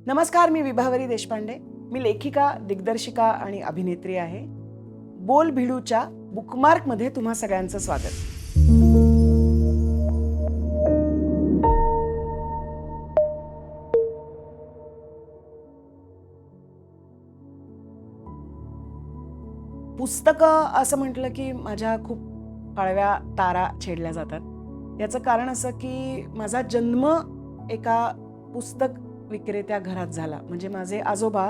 नमस्कार, मी विभावरी देशपांडे. मी लेखिका, दिग्दर्शिका आणि अभिनेत्री आहे. बोल भिडूच्या बुकमार्कमध्ये तुम्हा सगळ्यांचं स्वागत. पुस्तकं असं म्हटलं की माझ्या खूप कळव्या तारा छेडल्या जातात. याचं कारण असं की माझा जन्म एका पुस्तक विक्रेत्या घरात झाला. म्हणजे माझे आजोबा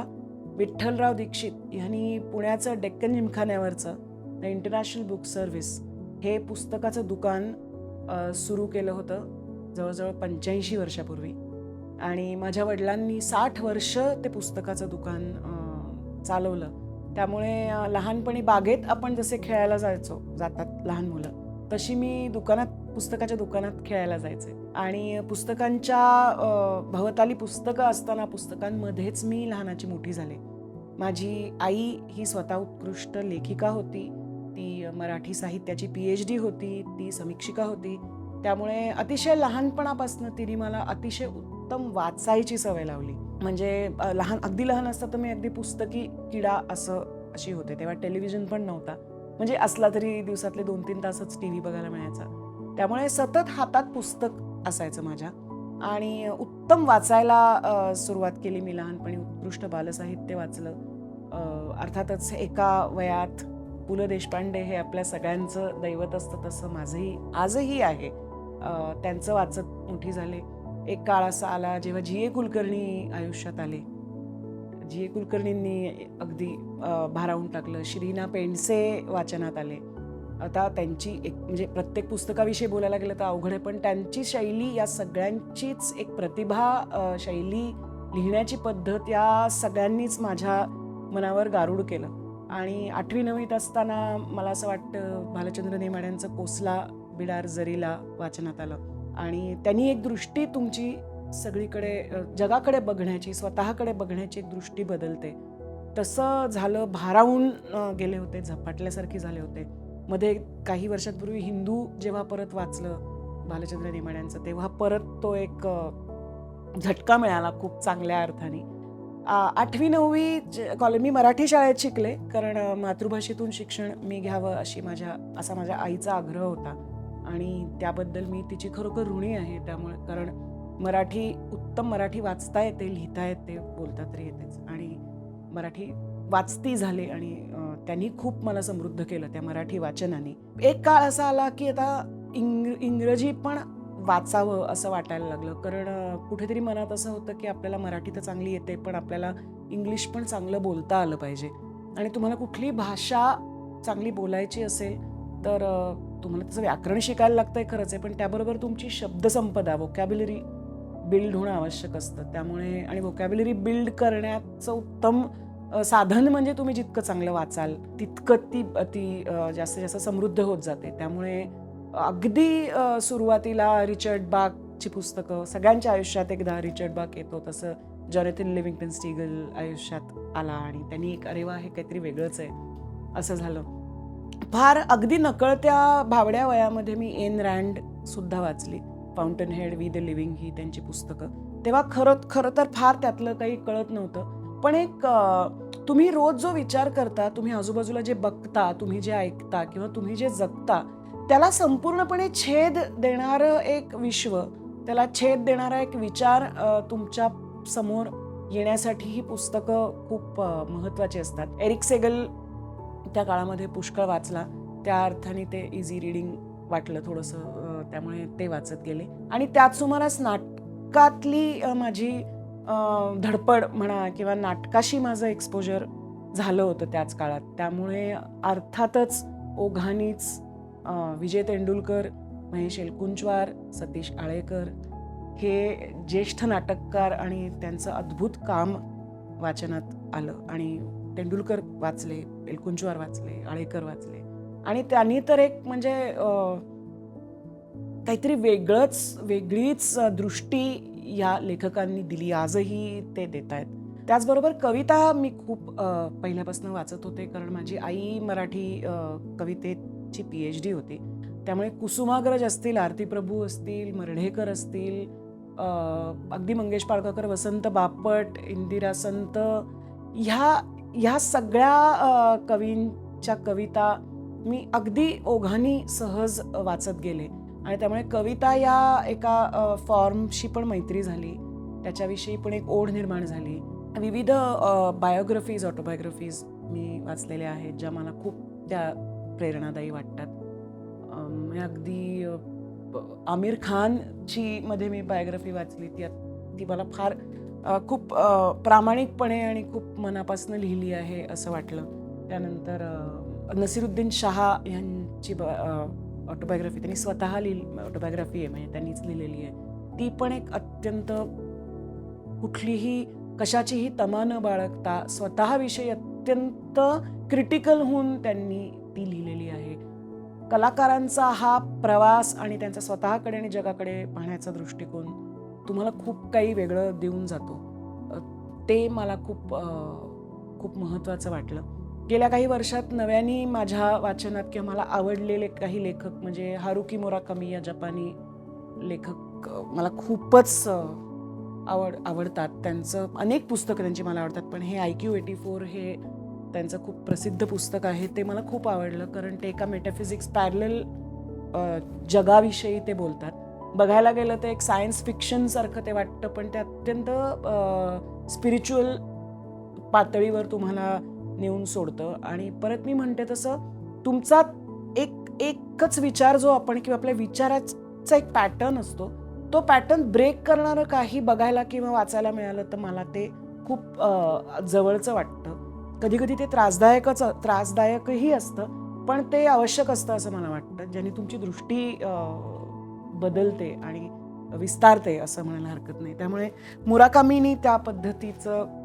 विठ्ठलराव दीक्षित यांनी पुण्याचं डेक्कन जिमखान्यावरचं द इंटरनॅशनल बुक सर्व्हिस हे पुस्तकाचं दुकान सुरू केलं होतं जवळजवळ 85 वर्षापूर्वी. आणि माझ्या वडिलांनी 60 वर्ष ते पुस्तकाचं दुकान चालवलं. त्यामुळे लहानपणी बागेत आपण जसे खेळायला जातात लहान मुलं, तशी मी पुस्तकाच्या दुकानात खेळायला जायचे. आणि पुस्तकांच्या भवताली पुस्तकं असताना पुस्तकांमध्येच मी लहानाची मोठी झाले. माझी आई ही स्वतः उत्कृष्ट लेखिका होती. ती मराठी साहित्याची PhD होती, ती समीक्षिका होती. त्यामुळे अतिशय लहानपणापासून तिने मला अतिशय उत्तम वाचायची सवय लावली. म्हणजे अगदी लहान असता तर मी अगदी पुस्तकी किडा अशी होते. तेव्हा टेलिव्हिजन पण नव्हता, म्हणजे असला तरी दिवसातले 2-3 तासच TV बघायला मिळायचा. त्यामुळे सतत हातात पुस्तक असायचं माझ्या. आणि उत्तम वाचायला सुरुवात केली मी लहानपणी. उत्कृष्ट बालसाहित्य वाचलं. अर्थातच एका वयात पु ल देशपांडे हे आपल्या सगळ्यांचं दैवत असतं, तसं माझंही आजही आहे. त्यांचं वाचत मोठी झाले. एक काळ असा आला जेव्हा G.A. कुलकर्णी आयुष्यात आले. G.A. कुलकर्णींनी अगदी भारावून टाकलं. श्रीना पेंडसे वाचनात आले. आता त्यांची म्हणजे प्रत्येक पुस्तकाविषयी बोलायला गेलं तर अवघड आहे, पण त्यांची शैली, या सगळ्यांचीच एक प्रतिभा, शैली, लिहिण्याची पद्धत, या सगळ्यांनीच माझ्या मनावर गारुड केलं. आणि 8वी-9वीत असताना मला असं वाटतं भालचंद्र नेमाड्यांचं कोसला बिडार जरीला वाचनात आलं. आणि त्यांनी एक दृष्टी तुमची सगळीकडे, जगाकडे बघण्याची, स्वतःकडे बघण्याची एक दृष्टी बदलते. तसं झालं. भारावून गेले होते, झपाटल्यासारखे झाले होते. मध्ये काही वर्षांपूर्वी हिंदू जेव्हा परत वाचलं भालचंद्र नेमाड्यांचं, तेव्हा परत तो एक झटका मिळाला खूप चांगल्या अर्थाने. 8वी-9वी मी मराठी शाळेत शिकले, कारण मातृभाषेतून शिक्षण मी घ्यावं असा माझ्या आईचा आग्रह होता. आणि त्याबद्दल मी तिची खरोखर ऋणी आहे. त्यामुळे कारण उत्तम मराठी वाचता येते, लिहिता येते, बोलता तरी येतेच. आणि मराठी वाचती झाले आणि त्यांनी खूप मला समृद्ध केलं त्या मराठी वाचनाने. एक काळ असा आला की आता इंग्रजी पण वाचावं असं वाटायला लागलं, कारण कुठेतरी मनात असं होतं की आपल्याला मराठी तर चांगली येते, पण आपल्याला इंग्लिश पण चांगलं बोलता आलं पाहिजे. आणि तुम्हाला कुठली भाषा चांगली बोलायची असेल तर तुम्हाला त्याचं व्याकरण शिकायला लागतंय, खरंच आहे, पण त्याबरोबर तुमची शब्दसंपदा, व्होकॅब्युलरी बिल्ड होणं आवश्यक असतं. त्यामुळे आणि व्होकॅब्युलरी बिल्ड करण्याचं उत्तम साधन म्हणजे तुम्ही जितकं चांगलं वाचाल तितकं ती जास्तीत जास्त समृद्ध होत जाते. त्यामुळे अगदी सुरुवातीला रिचर्ड बाकची पुस्तकं, सगळ्यांच्या आयुष्यात एकदा रिचर्ड बाक येतो, तसं जॉनथन लिव्हिंग्टन स्टीगल आयुष्यात आला आणि त्यांनी एक अरे वा, हे काहीतरी वेगळंच आहे असं झालं. फार अगदी नकळत्या भावड्या वयामध्ये मी एन रँड सुद्धा वाचली. Fountainhead, we the living ही त्यांची पुस्तकं. तेव्हा खरं तर फार त्यातलं काही कळत नव्हतं, पण एक तुम्ही रोज जो विचार करता, तुम्ही आजूबाजूला जे बघता, तुम्ही जे ऐकता किंवा तुम्ही जे जगता, त्याला संपूर्णपणे छेद देणारं एक विश्व, त्याला छेद देणारा एक विचार तुमच्या समोर येण्यासाठी ही पुस्तकं खूप महत्त्वाची असतात. एरिक सेगल त्या काळामध्ये पुष्कळ वाचला, त्या अर्थाने ते इझी रिडिंग वाटलं थोडंसं, त्यामुळे ते वाचत गेले. आणि त्याच सुमारास नाटकातली माझी धडपड म्हणा किंवा नाटकाशी माझं एक्सपोजर झालं होतं त्याच काळात. त्यामुळे अर्थातच ओघानीच विजय तेंडुलकर, महेश एलकुंचवार, सतीश आळेकर हे ज्येष्ठ नाटककार आणि त्यांचं अद्भुत काम वाचनात आलं. आणि तेंडुलकर वाचले, एलकुंचवार वाचले, आळेकर वाचले. आणि त्यांनी तर एक म्हणजे काहीतरी वेगळीच दृष्टी या लेखकांनी दिली. आजही ते देत आहेत. त्याचबरोबर कविता मी खूप पहिल्यापासून वाचत होते, कारण माझी आई मराठी कवितेची PhD होती. त्यामुळे कुसुमाग्रज असतील, आरती प्रभू असतील, मर्ढेकर असतील, अगदी मंगेश पाळगावकर, वसंत बापट, इंदिरा संत ह्या सगळ्या कवींच्या कविता मी अगदी ओघाने सहज वाचत गेले आणि त्यामुळे कविता या एका फॉर्मशी पण मैत्री झाली, त्याच्याविषयी पण एक ओढ निर्माण झाली. विविध बायोग्राफीज, ऑटोबायोग्राफीज मी वाचलेल्या आहेत ज्या मला खूप त्या प्रेरणादायी वाटतात. अगदी आमिर खानची मध्ये मी बायोग्राफी वाचली, ती मला फार खूप प्रामाणिकपणे आणि खूप मनापासून लिहिली आहे असं वाटलं. त्यानंतर नसीरुद्दीन शाह यांची ऑटोबायोग्राफी त्यांनी स्वतः ऑटोबायोग्राफी आहे, म्हणजे त्यांनीच लिहिलेली आहे. ती पण एक अत्यंत कुठलीही कशाचीही तमा न बाळगता स्वतःविषयी अत्यंत क्रिटिकल होऊन त्यांनी ती लिहिलेली आहे. कलाकारांचा हा प्रवास आणि त्यांचा स्वतःकडे आणि जगाकडे पाहण्याचा दृष्टिकोन तुम्हाला खूप काही वेगळं देऊन जातो. ते मला खूप महत्त्वाचं वाटलं. गेल्या काही वर्षात नव्याने माझ्या वाचनात किंवा मला आवडलेले काही लेखक म्हणजे हारुकी मुराकामी या जपानी लेखक मला खूपच आवडतात. त्यांचं अनेक पुस्तकं त्यांची मला आवडतात, पण हे IQ84 हे त्यांचं खूप प्रसिद्ध पुस्तक आहे, ते मला खूप आवडलं. कारण ते एका मेटाफिजिक्स पॅरलल जगाविषयी ते बोलतात. बघायला गेलं तर एक सायन्स फिक्शनसारखं ते वाटतं, पण ते अत्यंत स्पिरिच्युअल पातळीवर तुम्हाला नेऊन सोडतं. आणि परत मी म्हणते तसं तुमचा एकच विचार जो आपण किंवा आपल्या विचाराचा एक पॅटर्न असतो, तो पॅटर्न ब्रेक करणारं काही बघायला किंवा वाचायला मिळालं तर मला ते खूप जवळचं वाटतं. कधी कधी ते त्रासदायकही असतं, पण ते आवश्यक असतं असं मला वाटतं, ज्याने तुमची दृष्टी बदलते आणि विस्तारते असं म्हणायला हरकत नाही. त्यामुळे मुराकामीनी त्या पद्धतीचं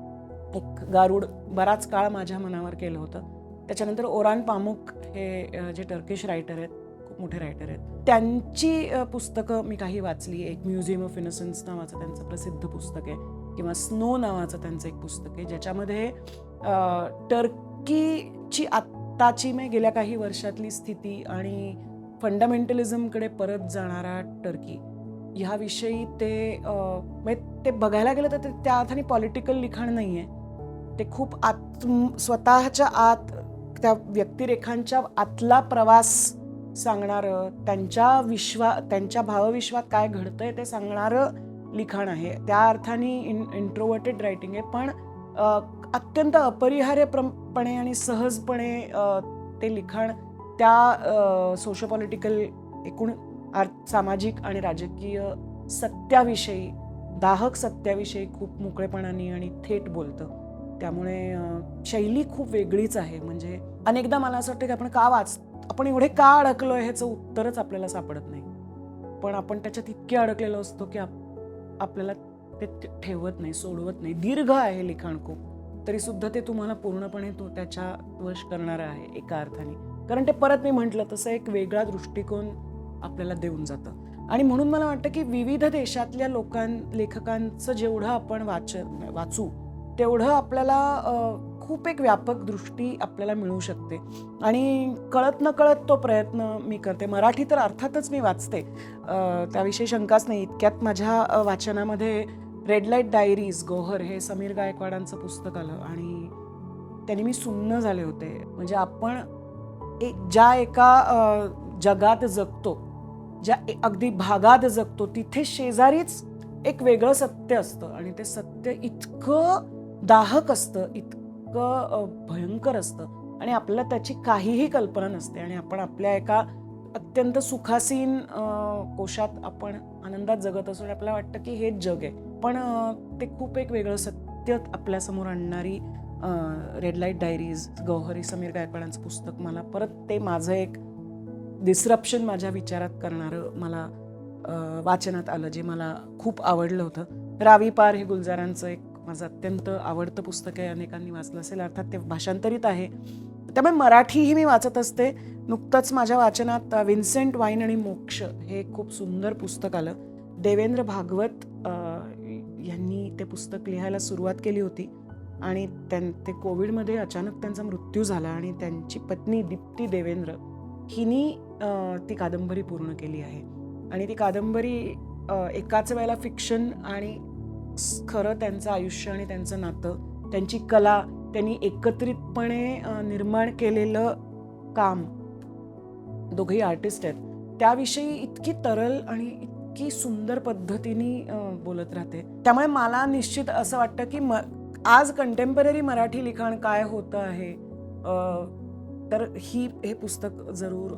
एक गारुड बराच काळ माझ्या मनावर केलं होतं. त्याच्यानंतर ओरान पामुक हे जे टर्किश रायटर आहेत, खूप मोठे रायटर आहेत, त्यांची पुस्तकं मी काही वाचली. एक म्युझियम ऑफ इनोसन्स नावाचं त्यांचं प्रसिद्ध पुस्तक आहे, किंवा स्नो नावाचं त्यांचं एक पुस्तक आहे, ज्याच्यामध्ये टर्कीची आत्ताची गेल्या काही वर्षातली स्थिती आणि फंडामेंटलिझमकडे परत जाणारा टर्की ह्याविषयी ते बघायला गेलं तर त्या अर्थाने पॉलिटिकल लिखाण नाही आहे. ते खूप स्वतःच्या आत त्या व्यक्तिरेखांच्या आतला प्रवास सांगणारं, त्यांच्या भावविश्वात काय घडतंय ते सांगणारं लिखाण आहे. त्या अर्थाने इंट्रोवर्टेड रायटिंग आहे, पण अत्यंत अपरिहार्यपणे आणि सहजपणे ते लिखाण त्या सोशो पॉलिटिकल एकूण सामाजिक आणि राजकीय सत्याविषयी, दाहक सत्याविषयी खूप मोकळेपणाने आणि थेट बोलतं. त्यामुळे शैली खूप वेगळीच आहे. म्हणजे अनेकदा मला असं वाटतं की आपण एवढे का अडकलोय ह्याचं उत्तरच आपल्याला सापडत नाही, पण आपण त्याच्यात इतके अडकलेलो असतो की आपल्याला ते ठेवत नाही, सोडवत नाही. दीर्घ आहे लिखाण खूप, तरी सुद्धा ते तुम्हाला पूर्णपणे त्याच्या वश करणारं आहे एका अर्थाने. कारण ते परत मी म्हटलं तसं एक वेगळा दृष्टिकोन आपल्याला देऊन जातं. आणि म्हणून मला वाटतं की विविध देशातल्या लेखकांचं जेवढं आपण वाचू तेवढं आपल्याला खूप एक व्यापक दृष्टी आपल्याला मिळू शकते. आणि कळत न कळत तो प्रयत्न मी करते. मराठी तर अर्थातच मी वाचते, त्याविषयी शंकाच नाही. इतक्यात माझ्या वाचनामध्ये रेड लाईट डायरीज गौहर हे समीर गायकवाडांचं पुस्तक आलं आणि त्याने मी सुन्न झाले होते. म्हणजे आपण ज्या एका जगात जगतो, ज्या अगदी भागात जगतो, तिथे शेजारीच एक वेगळं सत्य असतं आणि ते सत्य इतकं दाहक असतं, इतकं भयंकर असतं आणि आपल्याला त्याची काहीही कल्पना नसते. आणि आपण आपल्या एका अत्यंत सुखासीन कोशात आपण आनंदात जगत असतो आणि आपल्याला वाटतं की हेच जग आहे, पण ते खूप एक वेगळं सत्य आपल्यासमोर आणणारी रेड लाईट डायरीज गौहरी समीर गायकवाडांचं पुस्तक मला परत ते माझं एक डिस्रप्शन माझ्या विचारात करणारं मला वाचनात आलं, जे मला खूप आवडलं होतं. रावी पार हे गुलजारांचं एक माझं अत्यंत आवडतं पुस्तक आहे. अनेकांनी वाचलं असेल, अर्थात ते भाषांतरित आहे, त्यामुळे मराठीही मी वाचत असते. नुकतंच माझ्या वाचनात विन्सेंट वाईन आणि मोक्ष हे खूप सुंदर पुस्तक आलं. देवेंद्र भागवत यांनी ते पुस्तक लिहायला सुरुवात केली होती आणि ते कोविडमध्ये अचानक त्यांचा मृत्यू झाला आणि त्यांची पत्नी दीप्ती देवेंद्र हिनी ती कादंबरी पूर्ण केली आहे. आणि ती कादंबरी एकाच वेळेला फिक्शन आणि खरं त्यांचं आयुष्य आणि त्यांचं नातं, त्यांची कला, त्यांनी एकत्रितपणे निर्माण केलेलं काम, दोघेही आर्टिस्ट आहेत, त्याविषयी इतकी तरल आणि इतकी सुंदर पद्धतीने बोलत राहते. त्यामुळे मला निश्चित असं वाटतं की आज कंटेम्पररी मराठी लिखाण काय होतं आहे, तर हे पुस्तक जरूर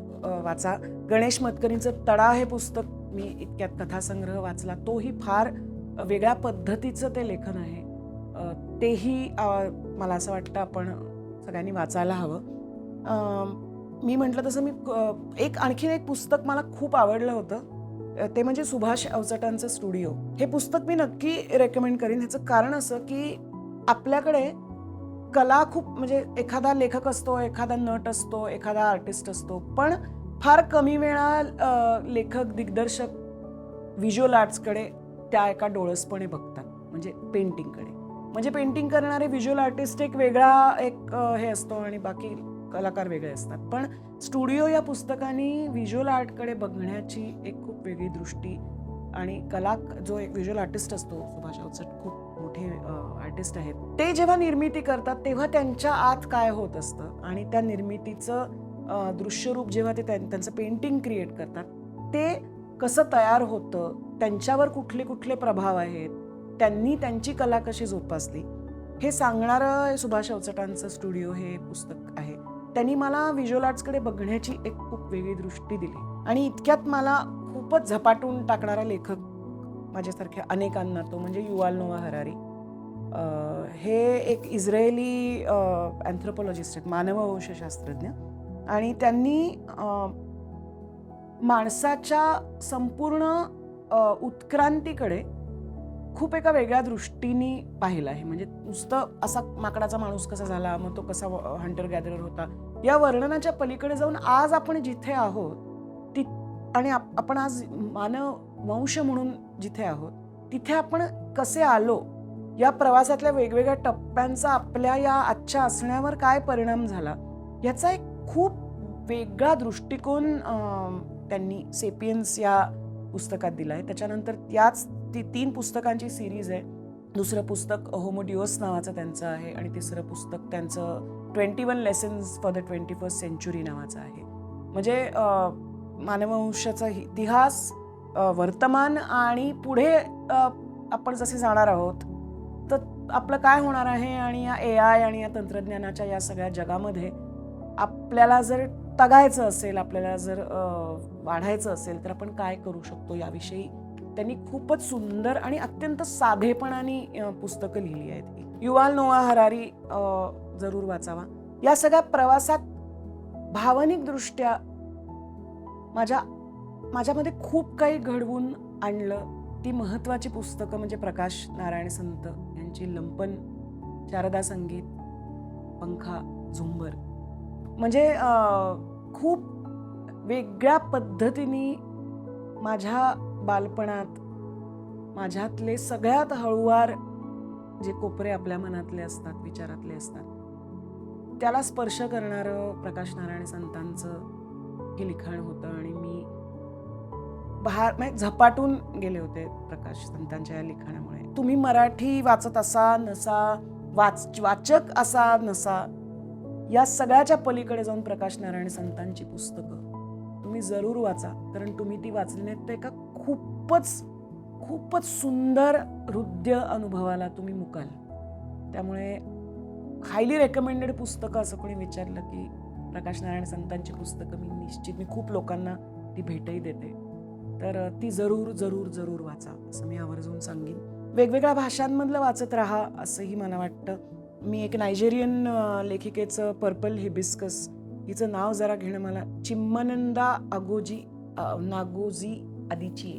वाचा. गणेश मतकरींचं तडा हे पुस्तक मी इतक्यात कथासंग्रह वाचला. तोही फार वेगळ्या पद्धतीचं ते लेखन आहे. तेही मला असं वाटतं आपण सगळ्यांनी वाचायला हवं. मी म्हटलं तसं आणखीन एक पुस्तक मला खूप आवडलं होतं, ते म्हणजे सुभाष अवचटांचं स्टुडिओ. हे पुस्तक मी नक्की रेकमेंड करीन. ह्याचं कारण असं की आपल्याकडे कला खूप, म्हणजे एखादा लेखक असतो, एखादा नट असतो, एखादा आर्टिस्ट असतो, पण फार कमी वेळा लेखक, दिग्दर्शक व्हिज्युअल आर्ट्सकडे त्या एका डोळसपणे बघतात, म्हणजे पेंटिंगकडे. म्हणजे पेंटिंग करणारे व्हिज्युअल आर्टिस्ट एक वेगळा हे असतो आणि बाकी कलाकार वेगळे असतात. पण स्टुडिओ या पुस्तकाने व्हिज्युअल आर्टकडे बघण्याची एक खूप वेगळी दृष्टी आणि जो एक व्हिज्युअल आर्टिस्ट असतो, सुभाष अवचट खूप मोठे आर्टिस्ट आहेत, ते जेव्हा निर्मिती करतात तेव्हा त्यांच्या आत काय होत असतं आणि त्या निर्मितीचं दृश्यरूप जेव्हा ते त्यांचं पेंटिंग क्रिएट करतात, ते कसं तयार होतं, त्यांच्यावर कुठले कुठले प्रभाव आहेत, त्यांनी त्यांची कला कशी जोपासली, हे सांगणारं सुभाष अवचटांचं स्टुडिओ हे पुस्तक आहे. त्यांनी मला व्हिज्युअल आर्ट्सकडे बघण्याची एक खूप वेगळी दृष्टी दिली आणि इतक्यात मला खूपच झपाटून टाकणारा लेखक माझ्यासारख्या अनेकांना, तो म्हणजे युवाल नोआ हरारी. हे एक इस्रायली अँथ्रोपॉलॉजिस्ट आहेत, मानववंशशास्त्रज्ञ, आणि त्यांनी माणसाच्या संपूर्ण उत्क्रांतीकडे खूप एका वेगळ्या दृष्टीने पाहिलं आहे. म्हणजे नुसतं असा माकडाचा माणूस कसा झाला, मग तो कसा हंटर गॅदरर होता, या वर्णनाच्या पलीकडे जाऊन आज आपण जिथे आहोत आणि आपण आज मानव वंश म्हणून जिथे आहोत तिथे आपण कसे आलो, या प्रवासातल्या वेगवेगळ्या टप्प्यांचा आपल्या या आजच्या असण्यावर काय परिणाम झाला, याचा एक खूप वेगळा दृष्टिकोन त्यांनी सेपियन्स या पुस्तकात दिला आहे. त्याच्यानंतर ती 3 पुस्तकांची सिरीज आहे. दुसरं पुस्तक होमो डिओस नावाचं त्यांचं आहे आणि तिसरं पुस्तक त्यांचं 21 lessons for the 21st century नावाचं आहे. म्हणजे मानववंशाचा इतिहास, वर्तमान आणि पुढे आपण जसे जाणार आहोत तर आपलं काय होणार आहे, आणि या AI आणि या तंत्रज्ञानाच्या या सगळ्या जगामध्ये आपल्याला जर तगायचं असेल, आपल्याला जर वाढायचं असेल तर आपण काय करू शकतो, याविषयी त्यांनी खूपच सुंदर आणि अत्यंत साधेपणाने पुस्तकं लिहिली आहेत. युवाल नोआ हरारी जरूर वाचावा. या सगळ्या प्रवासात भावनिक दृष्ट्या माझ्यामध्ये खूप काही घडवून आणलं. ती महत्त्वाची पुस्तकं म्हणजे प्रकाश नारायण संत यांची लंपन, शारदा संगीत, पंखा, झुंबर. म्हणजे खूप वेगळ्या पद्धतीने माझ्या बालपणात माझ्यातले सगळ्यात हळुवार जे कोपरे आपल्या मनातले असतात, विचारातले असतात, त्याला स्पर्श करणारं प्रकाश नारायण संतांचं हे लिखाण होतं. आणि मी झपाटून गेले होते प्रकाश संतांच्या या लिखाणामुळे. तुम्ही मराठी वाचत असा नसा, वाचक असा नसा, या सगळ्याच्या पलीकडे जाऊन प्रकाश नारायण संतांची पुस्तकं तुम्ही जरूर वाचा, कारण तुम्ही ती वाचली नाहीत तर एका खूपच सुंदर हृदय अनुभवाला तुम्ही मुकाल. त्यामुळे हायली रेकमेंडेड पुस्तकं असं कोणी विचारलं की प्रकाश नारायण संतांची पुस्तकं मी खूप लोकांना ती भेटही देते. तर ती जरूर वाचा असं मी आवर्जून सांगेन. वेगवेगळ्या भाषांमधलं वाचत राहा असंही मला वाटतं. मी एक नायजेरियन लेखिकेचं पर्पल हिबिस्कस हिचं नाव जरा घेणं, मला चिम्मनंदा नागोजी अदिची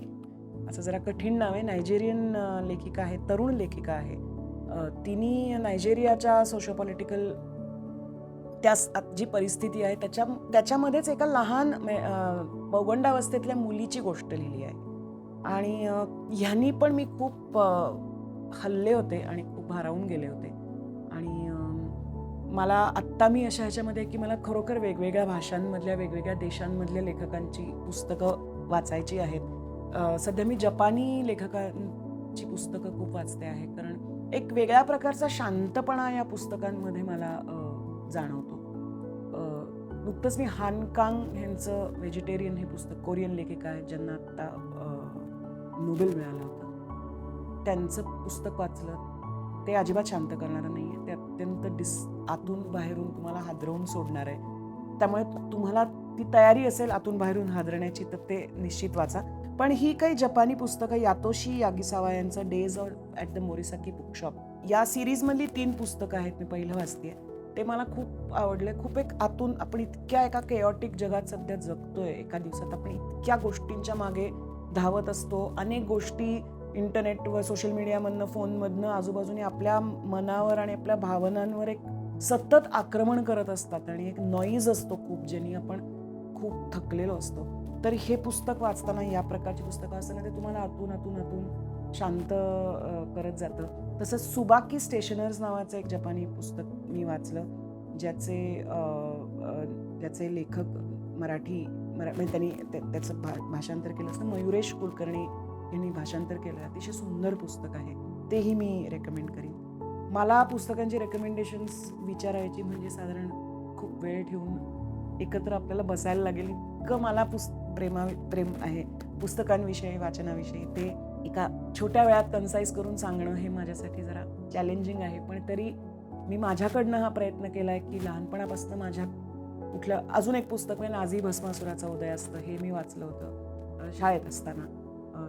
असं जरा कठीण नाव आहे. नायजेरियन लेखिका आहे, तरुण लेखिका आहे. तिने नायजेरियाच्या सोशोपॉलिटिकल जी परिस्थिती आहे त्याच्यामध्येच एका लहान पौगंडावस्थेतल्या मुलीची गोष्ट लिहिली आहे. आणि ह्यांनी पण मी खूप हल्ले होते आणि खूप भारावून गेले होते. आणि मला आत्ता मी अशा ह्याच्यामध्ये की मला खरोखर वेगवेगळ्या भाषांमधल्या, वेगवेगळ्या देशांमधल्या लेखकांची पुस्तकं वाचायची आहेत. सध्या मी जपानी लेखकांची पुस्तकं खूप वाचते आहे, कारण एक वेगळ्या प्रकारचा शांतपणा या पुस्तकांमध्ये मला जाणवतो. नुकतंच मी हान कांग यांचं व्हेजिटेरियन हे पुस्तक, कोरियन लेखिका आहेत ज्यांना आत्ता नोबेल मिळाला होता, त्यांचं पुस्तक वाचलं. ते अजिबात शांत करणारं नाही आहे. ते अत्यंत आतून बाहेरून तुम्हाला हादरवून सोडणार आहे. त्यामुळे तुम्हाला ती तयारी असेल आतून बाहेरून हादरण्याची तर ते निश्चित वाचा. पण ही काही जपानी पुस्तकं, यातोशी यागिसावा यांचं डेज ॲट द मोरिसाकी बुकशॉप या सिरीजमधली 3 पुस्तकं आहेत. मी पहिलं वाचते आहे, ते मला खूप आवडले. खूप एक आतून, आपण इतक्या एका केओटिक जगात सध्या जगतोय, एका दिवसात आपण इतक्या गोष्टींच्या मागे धावत असतो. अनेक गोष्टी इंटरनेटवर, सोशल मीडियामधनं, फोनमधनं आजूबाजूने आपल्या मनावर आणि आपल्या भावनांवर एक सतत आक्रमण करत असतात आणि एक नॉईज असतो खूप, ज्यांनी आपण खूप थकलेलो असतो. तर हे पुस्तक वाचताना, या प्रकारची पुस्तकं असताना, ते तुम्हाला आतून आतून आतून शांत करत जातं. तसंच सुबाकी स्टेशनर्स नावाचं एक जपानी पुस्तक मी वाचलं, ज्याचे लेखक म्हणजे त्यांनी त्याचं भाषांतर केलं असतं. मयुरेश कुलकर्णी यांनी भाषांतर केलं. अतिशय सुंदर पुस्तक आहे, तेही मी रेकमेंड करीन. मला पुस्तकांची रेकमेंडेशन्स विचारायची म्हणजे साधारण खूप वेळ ठेवून एकत्र आपल्याला बसायला लागेल, इतकं मला प्रेम आहे पुस्तकांविषयी, वाचनाविषयी. ते एका छोट्या वेळात कन्साइज करून सांगणं हे माझ्यासाठी जरा चॅलेंजिंग आहे. पण तरी मी माझ्याकडनं हा प्रयत्न केला आहे की लहानपणापासून माझ्या कुठलं अजून एक पुस्तक म्हणजे नाझी भस्मासुराचा उदय असतं, हे मी वाचलं होतं शाळेत असताना.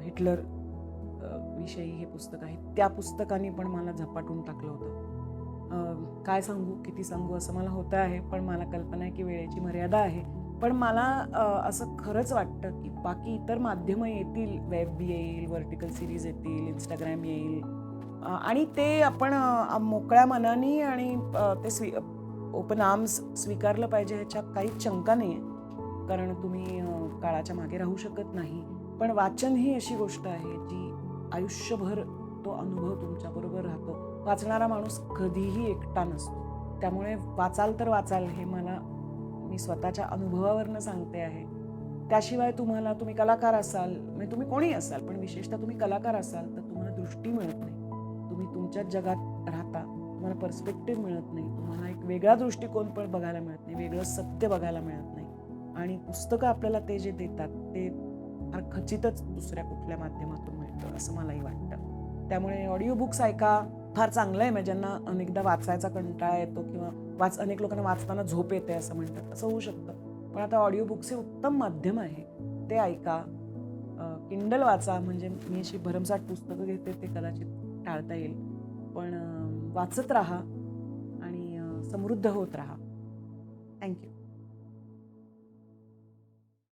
हिटलर विषयी हे पुस्तक आहे. त्या पुस्तकाने पण मला झपाटून टाकलं होतं. काय सांगू, किती सांगू असं मला होतं आहे, पण मला कल्पना आहे की वेळेची मर्यादा आहे. पण मला असं खरंच वाटतं की बाकी इतर माध्यमं येतील, वेब येईल, व्हर्टिकल सिरीज येतील, इंस्टाग्राम येईल, आणि ते आपण मोकळ्या मनाने आणि ते ओपन आर्म्स स्वीकारलं पाहिजे, ह्याच्यात काहीच शंका नाही आहे, कारण तुम्ही काळाच्या मागे राहू शकत नाही. पण वाचन ही अशी गोष्ट आहे जी आयुष्यभर तो अनुभव तुमच्याबरोबर राहतो. वाचणारा माणूस कधीही एकटा नसतो. त्यामुळे वाचाल तर वाचाल, हे मी स्वतःच्या अनुभवावरनं सांगते आहे. त्याशिवाय तुम्ही कलाकार असाल, म्हणजे तुम्ही कोणी असाल, पण विशेषतः तुम्ही कलाकार असाल तर तुम्हाला दृष्टी मिळत नाही. तुम्ही तुमच्याच जगात राहता, तुम्हाला पर्स्पेक्टिव्ह मिळत नाही, तुम्हाला एक वेगळा दृष्टिकोन पण बघायला मिळत नाही, वेगळं सत्य बघायला मिळत नाही. आणि पुस्तकं आपल्याला ते जे देतात ते फार खचितच दुसऱ्या कुठल्या माध्यमातून मिळतं असं मलाही वाटतं. त्यामुळे ऑडिओ बुक्स ऐका, फार चांगलं आहे. म्हणजे ज्यांना अनेकदा वाचायचा कंटाळा येतो किंवा अनेक लोकांना वाचताना झोप येते असं म्हणतात, असं होऊ शकतं. पण आता ऑडिओ बुक्स हे उत्तम माध्यम आहे, ते ऐका. किंडल वाचा, म्हणजे मी अशी भरमसाठ पुस्तकं घेते ते कदाचित टाळता येईल, पण वाचत राहा आणि समृद्ध होत राहा. थँक्यू.